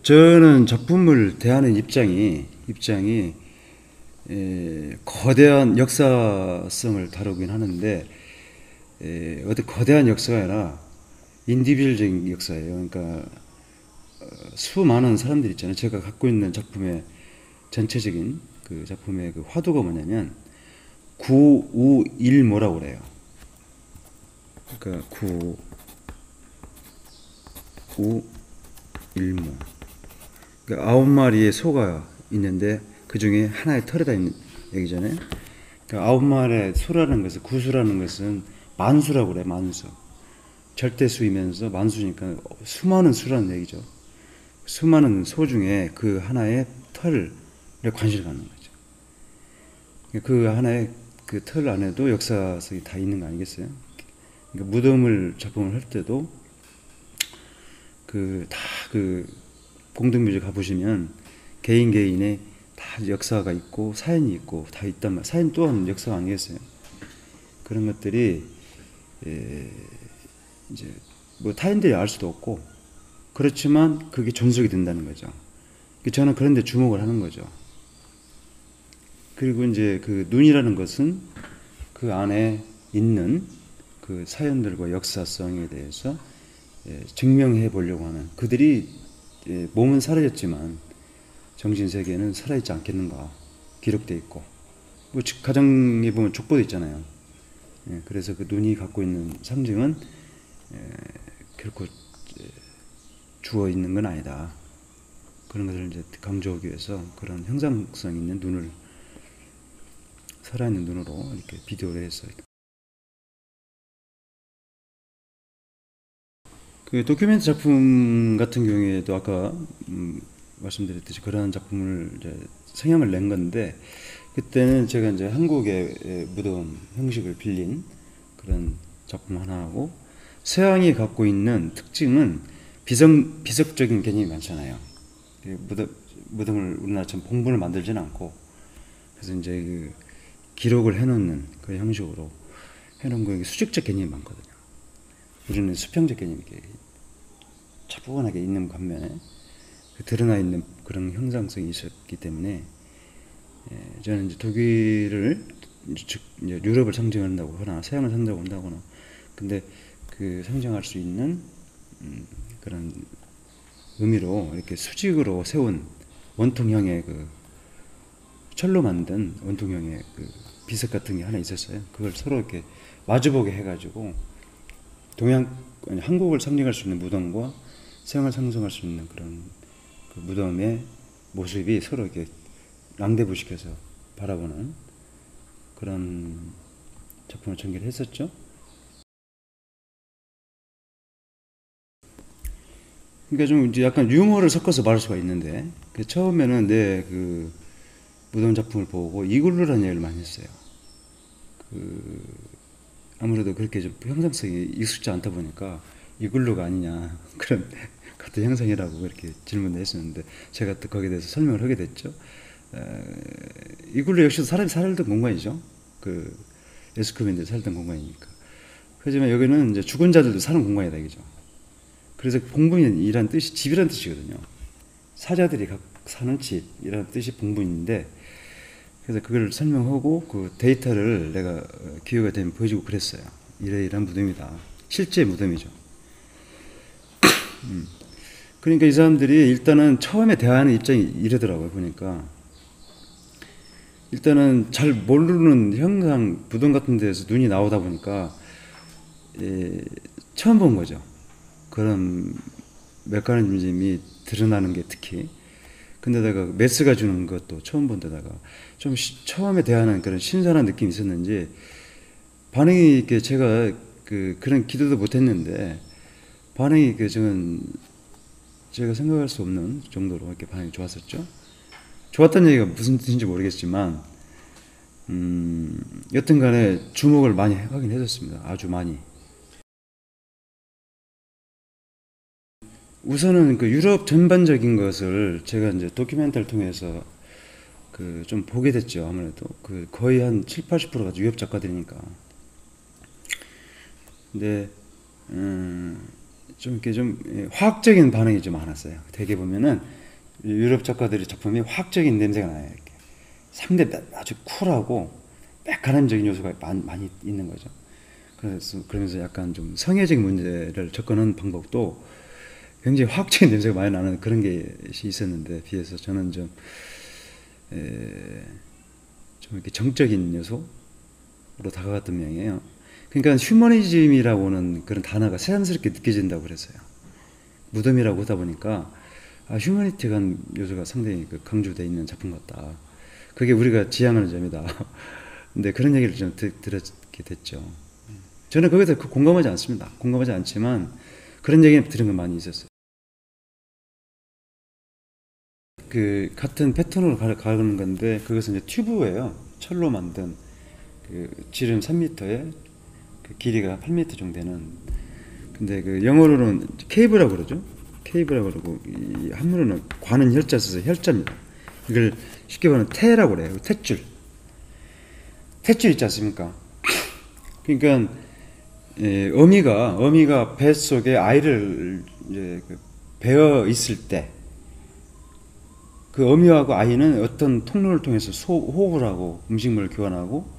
저는 작품을 대하는 입장이 거대한 역사성을 다루긴 하는데 어떤 거대한 역사가 아니라 인디비주얼적인 역사예요. 그러니까 수많은 사람들 있잖아요. 제가 갖고 있는 작품의 전체적인 그 작품의 그 화두가 뭐냐면 구우일모라고 그래요. 그러니까 구우일모. 그러니까 9마리의 소가 있는데 그 중에 하나의 털에다 있는 얘기잖아요. 그러니까 9마리의 소라는 것은 구수라는 것은 만수라고 그래. 만수. 절대수이면서 만수니까 수많은 수라는 얘기죠. 수많은 소 중에 그 하나의 털에 관심을 갖는 거죠. 그 하나의 그 털 안에도 역사성이 다 있는 거 아니겠어요? 그러니까 무덤을 작품을 할 때도 그 공동묘지 가보시면 개인의 다 역사가 있고 사연이 있고 다 있단 말이에요. 사연 또한 역사가 아니겠어요? 그런 것들이 이제 뭐 타인들이 알 수도 없고 그렇지만 그게 존속이 된다는 거죠. 저는 그런 데 주목을 하는 거죠. 그리고 이제 그 눈이라는 것은 그 안에 있는 그 사연들과 역사성에 대해서 증명해 보려고 하는 그들이 몸은 사라졌지만 정신 세계는 살아있지 않겠는가 기록되어 있고 뭐 가정에 보면 족보도 있잖아요. 그래서 그 눈이 갖고 있는 상징은 결코 주어 있는 건 아니다. 그런 것을 이제 강조하기 위해서 그런 형상성 있는 눈을 살아있는 눈으로 이렇게 비디오를 해서 그 도큐멘트 작품 같은 경우에도 아까 말씀드렸듯이 그런 작품을 이제 성향을 낸 건데 그때는 제가 이제 한국의 무덤 형식을 빌린 그런 작품 하나 하고 서양이 갖고 있는 특징은 비석적인 개념이 많잖아요. 무덤을 우리나라처럼 봉분을 만들지는 않고 그래서 이제 그 기록을 해놓는 그런 형식으로 해놓은 거 수직적 개념이 많거든요. 우리는 수평적 개념이 이렇게 차분하게 있는 반면에 그 드러나 있는 그런 형상성이 있었기 때문에 저는 이제 독일을 즉 이제 유럽을 상징한다고 하나 서양을 상징한다거나 근데 그 상징할 수 있는 그런 의미로 이렇게 수직으로 세운 원통형의 그 철로 만든 원통형의 그 비석 같은 게 하나 있었어요. 그걸 서로 이렇게 마주보게 해가지고 한국을 상징할 수 있는 무덤과 서양을 상징할 수 있는 그런 그 무덤의 모습이 서로 이렇게 랑데부시켜서 바라보는 그런 작품을 전개를 했었죠. 그러니까 좀 이제 약간 유머를 섞어서 말할 수가 있는데 처음에는 내 그 무덤 작품을 보고 이글루라는 얘기를 많이 했어요. 그 아무래도 그렇게 좀 형상성이 익숙지 않다 보니까 이글루가 아니냐 그런 같은 형상이라고 이렇게 질문을 했었는데 제가 또 거기에 대해서 설명을 하게 됐죠. 이글루 역시도 사람이 살던 공간이죠. 그 에스쿠빈들이 살던 공간이니까. 하지만 여기는 이제 죽은 자들도 사는 공간이다 이거죠. 그래서 봉분이라는 뜻이 집이라는 뜻이거든요. 사자들이 사는 집이라는 뜻이 봉분인데 그래서 그걸 설명하고 그 데이터를 내가 기회가 되면 보여주고 그랬어요. 이러이러한 무덤이다. 실제 무덤이죠. 그러니까 이 사람들이 일단은 처음에 대하는 입장이 이러더라고요. 보니까 일단은 잘 모르는 형상 무덤 같은 데서 눈이 나오다 보니까 처음 본 거죠. 그런 메커니즘이 드러나는 게 특히 근데다가 메스가 주는 것도 처음 본 데다가 좀 처음에 대하는 그런 신선한 느낌이 있었는지 반응이 이렇게 제가 그런 기도도 못했는데 반응이 저는 제가 생각할 수 없는 정도로 이렇게 반응이 좋았었죠. 좋았다는 얘기가 무슨 뜻인지 모르겠지만 여튼 간에 주목을 많이 하긴 했었습니다. 아주 많이. 우선은 그 유럽 전반적인 것을 제가 이제 도큐멘터리를 통해서 좀 보게 됐죠. 아무래도 거의 한 7, 80%가 유럽 작가들이니까. 근데 좀 이렇게 좀 화학적인 반응이 좀 많았어요. 되게 보면은 유럽 작가들의 작품이 화학적인 냄새가 나요. 이렇게 상대 아주 쿨하고 메카니즘적인 요소가 많이 있는 거죠. 그러면서 약간 좀 성애적 문제를 접근하는 방법도 굉장히 화학적인 냄새가 많이 나는 그런 게 있었는데, 비해서 저는 좀 이렇게 정적인 요소로 다가갔던 모양이에요. 그러니까 휴머니즘이라고는 그런 단어가 새삼스럽게 느껴진다고 그랬어요. 무덤이라고 하다 보니까 휴머니티가 요소가 상당히 강조되어 있는 작품 같다. 그게 우리가 지향하는 점이다. 근데 그런 얘기를 좀 들었게 됐죠. 저는 거기에 대해서 공감하지 않습니다. 공감하지 않지만 그런 얘기는 들은 건 많이 있었어요. 그 같은 패턴으로 가는 건데, 그것은 이제 튜브예요. 철로 만든 지름 3m에 길이가 8m 정도 되는. 근데 영어로는 케이브라고 그러죠. 케이브라고 그러고, 이 한문으로는 관은 혈자 써서 혈자입니다. 이걸 쉽게 말하면 태라고 그래요. 탯줄. 탯줄 있지 않습니까? 그러니까 어미가 뱃속에 아이를 이제 배어 있을 때, 그 어미하고 아이는 어떤 통로를 통해서 호흡을 하고 음식물을 교환하고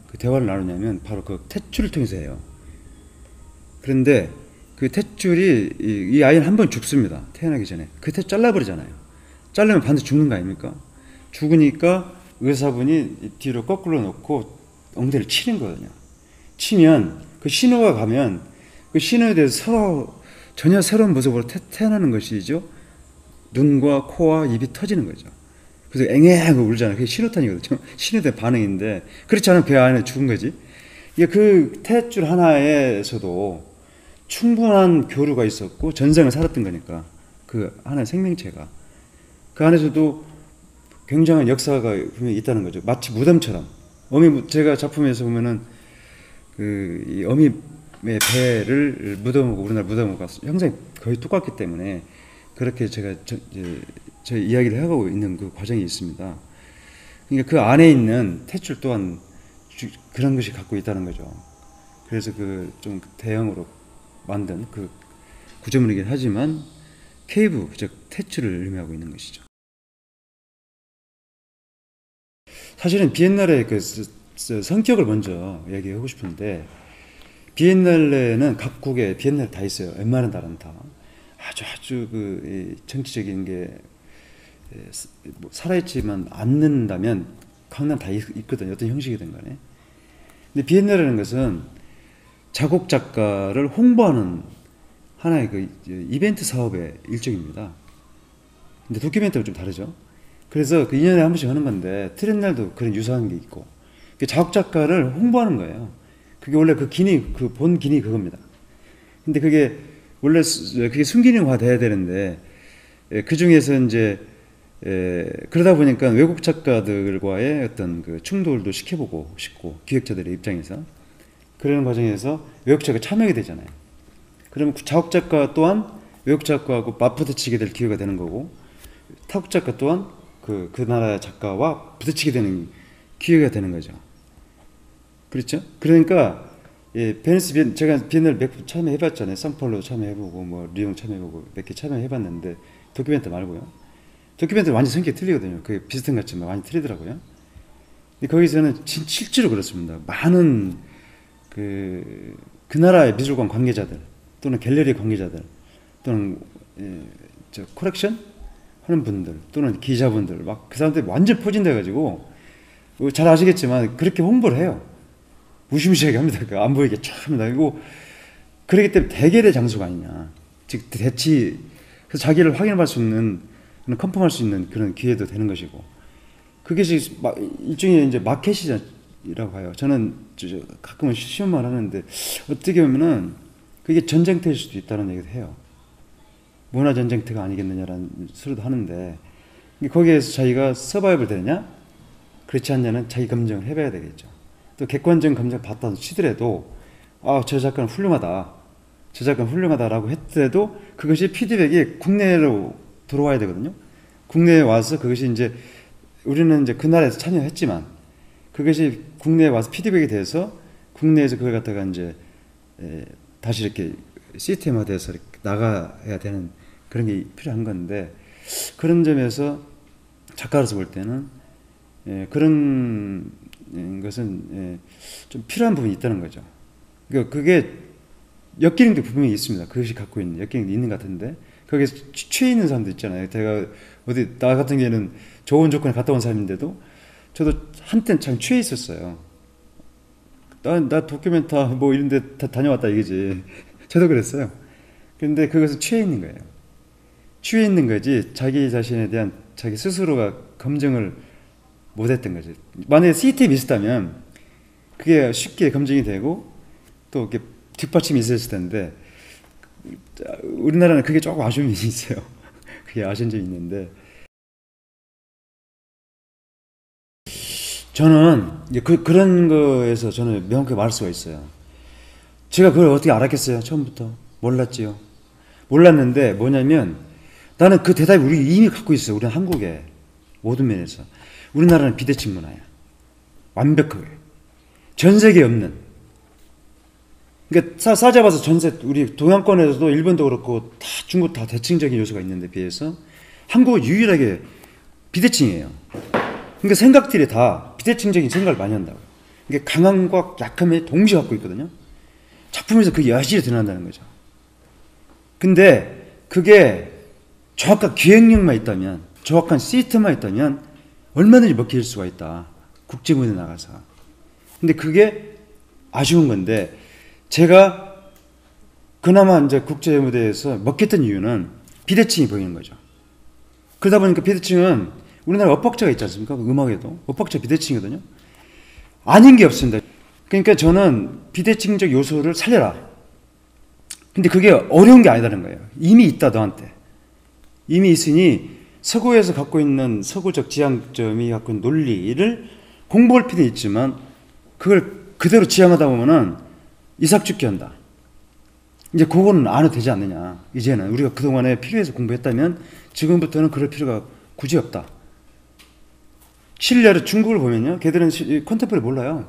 그 대화를 나누냐면 바로 그 탯줄을 통해서 해요. 그런데 그 탯줄이, 이 아이는 한 번 죽습니다. 태어나기 전에. 그 탯 잘라버리잖아요. 자르면 반드시 죽는 거 아닙니까? 죽으니까 의사분이 뒤로 거꾸로 놓고 엉덩이를 치는 거거든요. 치면 그 신호가 가면 그 신호에 대해서 전혀 새로운 모습으로 태어나는 것이죠. 눈과 코와 입이 터지는 거죠. 그래서 앵앵하고 울잖아요. 그게 신호탄이거든요. 신호대 반응인데, 그렇지 않으면 배 안에 죽은 거지. 이게 그 탯줄 하나에서도 충분한 교류가 있었고 전생을 살았던 거니까, 그 하나의 생명체가 그 안에서도 굉장한 역사가 분명히 있다는 거죠. 마치 무덤처럼. 제가 작품에서 보면은 이 어미의 배를 무덤하고 우리나라 무덤하고 형상이 거의 똑같기 때문에 그렇게 제가 저 이야기를 해가고 있는 그 과정이 있습니다. 그러니까 그 안에 있는 탯줄 또한 그런 것이 갖고 있다는 거죠. 그래서 좀 대형으로 만든 그 구조물이긴 하지만 케이브, 즉 탯줄을 의미하고 있는 것이죠. 사실은 비엔날레의 성격을 먼저 얘기하고 싶은데, 비엔날레는 각국에 비엔날레 다 있어요. 웬만한 나라는 다. 아주 정치적인 게 살아있지만 않는다면 강남 다 있거든요. 어떤 형식이든 간에. 근데 비엔날레라는 것은 자국 작가를 홍보하는 하나의 이벤트 사업의 일종입니다. 근데 도큐멘터리는 좀 다르죠. 그래서 2년에 한 번씩 하는 건데, 트렌날도 그런 유사한 게 있고, 자국 작가를 홍보하는 거예요. 그게 원래 본 기능이 그겁니다. 근데 그게 원래 그게 순기능화 돼야 되는데, 그 중에서 이제 그러다 보니까 외국 작가들과의 어떤 충돌도 시켜보고 싶고, 기획자들의 입장에서 그런 과정에서 외국 작가 참여하게 되잖아요. 그러면 자국 작가 또한 외국 작가하고 맞부딪히게 될 기회가 되는 거고, 타국 작가 또한 그 나라 작가와 부딪히게 되는 기회가 되는 거죠. 그렇죠? 그러니까 제가 비엔날 몇 번 참여해봤잖아요. 상파울로 참여해보고 뭐 리옹 참여해보고 몇 개 참여해봤는데, 도큐멘터 말고요. 도큐멘터는 완전 성격이 틀리거든요. 그게 비슷한 것 같지만 많이 틀리더라고요. 근데 거기서는 실제로 그렇습니다. 많은 그 나라의 미술관 관계자들 또는 갤러리 관계자들 또는 컬렉션 하는 분들 또는 기자분들, 막 그 사람들이 완전 포진돼가지고, 잘 아시겠지만 그렇게 홍보를 해요. 무시무시하게 합니다. 안 보이게 쫙 합니다. 그리고 그렇기 때문에 대결의 장소가 아니냐. 즉 그래서 자기를 확인할 수 있는, 컨펌할 수 있는 그런 기회도 되는 것이고, 그것이 일종의 이제 마켓이라고 봐요. 저는 가끔은 쉬운 말 하는데, 어떻게 보면은 그게 전쟁터일 수도 있다는 얘기도 해요. 문화 전쟁터가 아니겠느냐라는 소리도 하는데, 거기에서 자기가 서바이벌 되느냐, 그렇지 않냐는 자기 검증을 해봐야 되겠죠. 또 객관적인 검증을 받다 치더라도, 저 작가는 훌륭하다, 저 작가는 훌륭하다라고 했더라도 그것이 피드백이 국내로 들어와야 되거든요. 국내에 와서 그것이 이제 우리는 이제 그 나라에서 참여했지만 그것이 국내에 와서 피드백이 돼서 국내에서 그걸 갖다가 이제 다시 이렇게 시스템화돼서 이렇게 나가야 되는 그런 게 필요한 건데, 그런 점에서 작가로서 볼 때는 그런 것은 좀 필요한 부분이 있다는 거죠. 그러니까 그게 엮이는 게 분명히 있습니다. 그것이 갖고 있는 엮이는 게 있는 것 같은데, 거기서 취해 있는 사람도 있잖아요. 제가 어디 나 같은 경우에는 좋은 조건에 갔다 온 사람인데도 저도 한때는 참 취해 있었어요. 나 도쿄멘타 뭐 이런 데 다 다녀왔다 이거지. 저도 그랬어요. 근데 그것은 취해 있는 거예요. 취해 있는 거지 자기 자신에 대한 자기 스스로가 검증을 못했던 거지. 만약에 시스템이 있었다면 그게 쉽게 검증이 되고 또 이렇게 뒷받침이 있었을 텐데, 우리나라는 그게 조금 아쉬움이 있어요. 그게 아쉬운 점이 있는데, 저는 이제 그런 거에서 저는 명확하게 말할 수가 있어요. 제가 그걸 어떻게 알았겠어요? 처음부터 몰랐지요. 몰랐는데 뭐냐면, 나는 그 대답이 우리 이미 갖고 있어요. 우리는 한국에 모든 면에서 우리나라는 비대칭 문화야. 완벽하게 전 세계에 없는. 그러니까 싸잡아서 전세 우리 동양권에서도 일본도 그렇고 다 중국 다 대칭적인 요소가 있는데 비해서 한국은 유일하게 비대칭이에요. 그러니까 생각들이 다 비대칭적인 생각을 많이 한다고. 그러니까 강함과 약함을 동시에 갖고 있거든요. 작품에서 그게 여실히 드러난다는 거죠. 근데 그게 정확한 기획력만 있다면, 정확한 시스템만 있다면 얼마든지 먹힐 수가 있다. 국제무대에 나가서. 근데 그게 아쉬운 건데, 제가 그나마 이제 국제무대에서 먹혔던 이유는 비대칭이 보이는 거죠. 그러다 보니까 비대칭은 우리나라 엇박자가 있지 않습니까? 음악에도 엇박자 비대칭이거든요. 아닌 게 없습니다. 그러니까 저는 비대칭적 요소를 살려라. 근데 그게 어려운 게 아니다는 거예요. 이미 있다, 너한테. 이미 있으니 서구에서 갖고 있는 서구적 지향점이 갖고 있는 논리를 공부할 필요는 있지만 그걸 그대로 지향하다 보면은 이삭죽기 한다. 이제 그거는 안 해도 되지 않느냐. 이제는 우리가 그동안에 필요해서 공부했다면 지금부터는 그럴 필요가 굳이 없다. 칠레를 중국을 보면요, 걔들은 컨템포리 몰라요.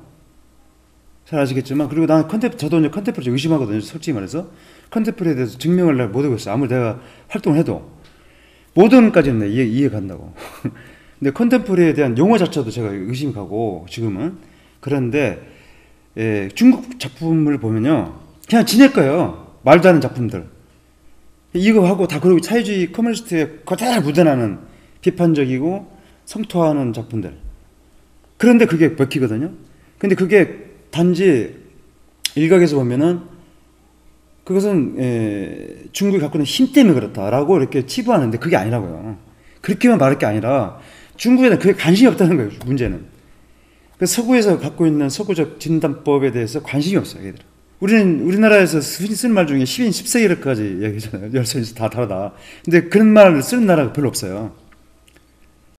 잘 아시겠지만. 그리고 나는 저도 이제 컨템포리 의심하거든요. 솔직히 말해서 컨템포리에 대해서 증명을 못하고 있어요. 아무리 내가 활동을 해도 모던까지는 이해 간다고. 근데 컨템포리에 대한 용어 자체도 제가 의심이 가고 지금은. 그런데 중국 작품을 보면요, 그냥 지낼 거예요. 말도 안 하는 작품들. 이거 하고 다 그러고 사회주의 커뮤니스트에 그대로 묻어나는 비판적이고 성토하는 작품들. 그런데 그게 먹히거든요. 근데 그게 단지 일각에서 보면은 그것은 중국이 갖고 있는 힘 때문에 그렇다라고 이렇게 치부하는데 그게 아니라고요. 그렇게만 말할 게 아니라 중국에는 그게 관심이 없다는 거예요. 문제는. 서구에서 갖고 있는 서구적 진단법에 대해서 관심이 없어요. 얘들은. 우리나라에서 쓰는 말 중에 10인 10세기까지 얘기하잖아요. 열선에서 다 다르다. 근데 그런 말을 쓰는 나라가 별로 없어요.